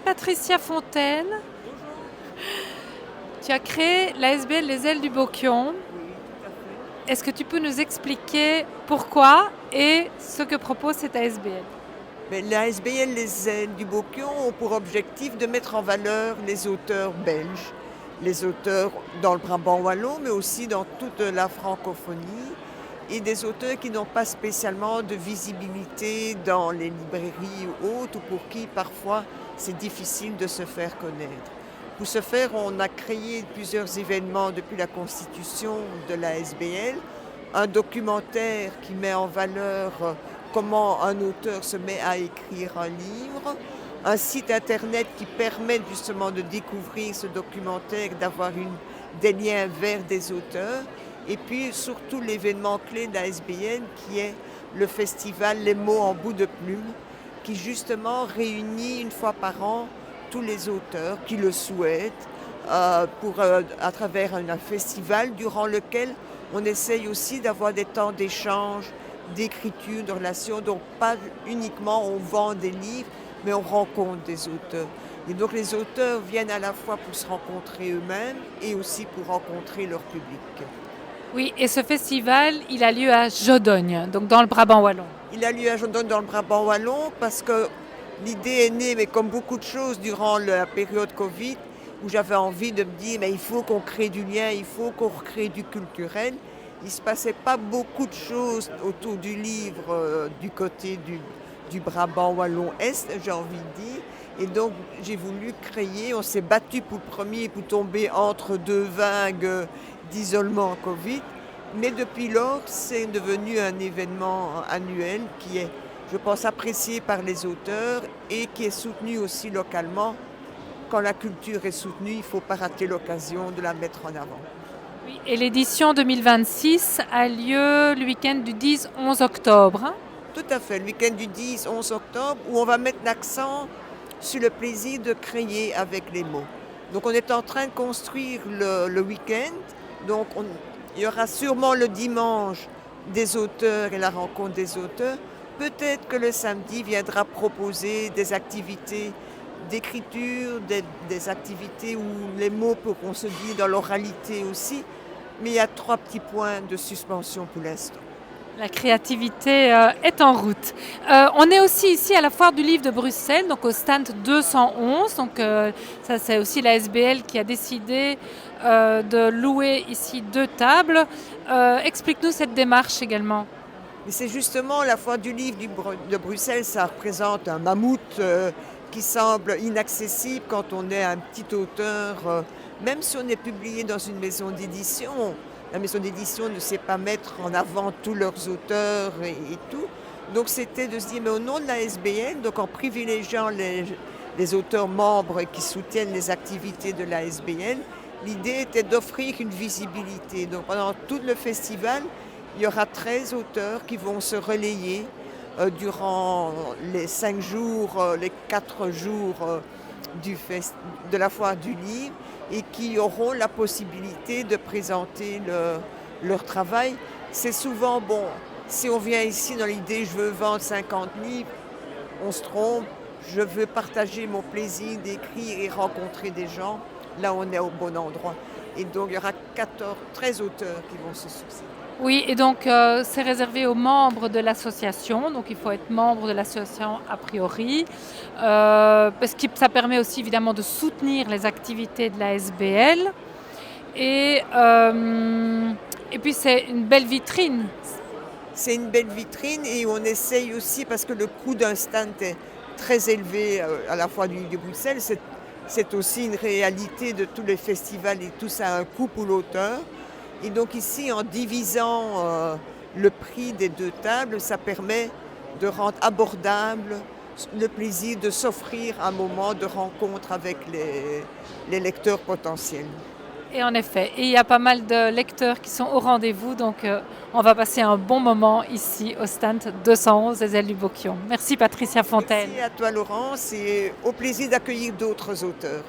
Patricia Fontaine. Tu as créé l'ASBL Les Ailes du Boquion. Est-ce que tu peux nous expliquer pourquoi et ce que propose cette ASBL? L'ASBL Les Ailes du Boquion ont pour objectif de mettre en valeur les auteurs belges, les auteurs dans le Brabant wallon, mais aussi dans toute la francophonie, et des auteurs qui n'ont pas spécialement de visibilité dans les librairies ou autres, ou pour qui parfois c'est difficile de se faire connaître. Pour ce faire, on a créé plusieurs événements depuis la constitution de l'ASBL, un documentaire qui met en valeur comment un auteur se met à écrire un livre, un site internet qui permet justement de découvrir ce documentaire, d'avoir des liens vers des auteurs, et puis surtout l'événement clé de l'ASBL qui est le festival Les mots en bout de plume, qui justement réunit une fois par an tous les auteurs qui le souhaitent à travers un festival durant lequel on essaye aussi d'avoir des temps d'échange, d'écriture, de relations, donc pas uniquement on vend des livres, mais on rencontre des auteurs. Et donc les auteurs viennent à la fois pour se rencontrer eux-mêmes et aussi pour rencontrer leur public. Oui, et ce festival, il a lieu à Jodogne, donc dans le Brabant wallon. Il a lieu à Jodogne dans le Brabant wallon parce que l'idée est née, mais comme beaucoup de choses, durant la période Covid, où j'avais envie de me dire, mais il faut qu'on crée du lien, il faut qu'on recrée du culturel. Il ne se passait pas beaucoup de choses autour du livre du côté du Brabant wallon-Est, j'ai envie de dire. Et donc j'ai voulu créer, on s'est battu pour le premier, pour tomber entre deux vagues d'isolement Covid. Mais depuis lors, c'est devenu un événement annuel qui est, je pense, apprécié par les auteurs et qui est soutenu aussi localement. Quand la culture est soutenue, il ne faut pas rater l'occasion de la mettre en avant. Oui, et l'édition 2026 a lieu le week-end du 10-11 octobre. Tout à fait, le week-end du 10-11 octobre, où on va mettre l'accent sur le plaisir de créer avec les mots. Donc on est en train de construire le week-end, donc il y aura sûrement le dimanche des auteurs et la rencontre des auteurs. Peut-être que le samedi viendra proposer des activités d'écriture, des activités où les mots pourront se dire dans l'oralité aussi. Mais il y a 3 petits points de suspension pour l'instant. La créativité est en route. On est aussi ici à la Foire du Livre de Bruxelles, donc au stand 211. Donc ça, c'est aussi la SBL qui a décidé de louer ici 2 tables. Explique-nous cette démarche également. Et c'est justement la Foire du Livre de Bruxelles, ça représente un mammouth qui semble inaccessible quand on est un petit auteur, même si on est publié dans une maison d'édition. La maison d'édition ne sait pas mettre en avant tous leurs auteurs et tout. Donc c'était de se dire, mais au nom de la SBL, donc en privilégiant les auteurs membres qui soutiennent les activités de la SBL, l'idée était d'offrir une visibilité. Donc pendant tout le festival, il y aura 13 auteurs qui vont se relayer durant les 5 jours, les 4 jours de la Foire du Livre, et qui auront la possibilité de présenter leur travail. C'est souvent, bon, si on vient ici dans l'idée je veux vendre 50 livres, on se trompe. Je veux partager mon plaisir d'écrire et rencontrer des gens. Là, on est au bon endroit. Et donc, il y aura 13 auteurs qui vont se succéder. Oui, et donc c'est réservé aux membres de l'association, donc il faut être membre de l'association a priori, parce que ça permet aussi évidemment de soutenir les activités de la SBL, et puis c'est une belle vitrine. C'est une belle vitrine et on essaye aussi, parce que le coût d'un stand est très élevé à la fois de Bruxelles, c'est aussi une réalité de tous les festivals et tout ça a un coût pour l'auteur. Et donc ici, en divisant le prix des 2 tables, ça permet de rendre abordable le plaisir de s'offrir un moment de rencontre avec les lecteurs potentiels. Et en effet, il y a pas mal de lecteurs qui sont au rendez-vous, donc on va passer un bon moment ici au stand 211 des Ailes du Boquion. Merci Patricia Fontaine. Merci à toi Laurence et au plaisir d'accueillir d'autres auteurs.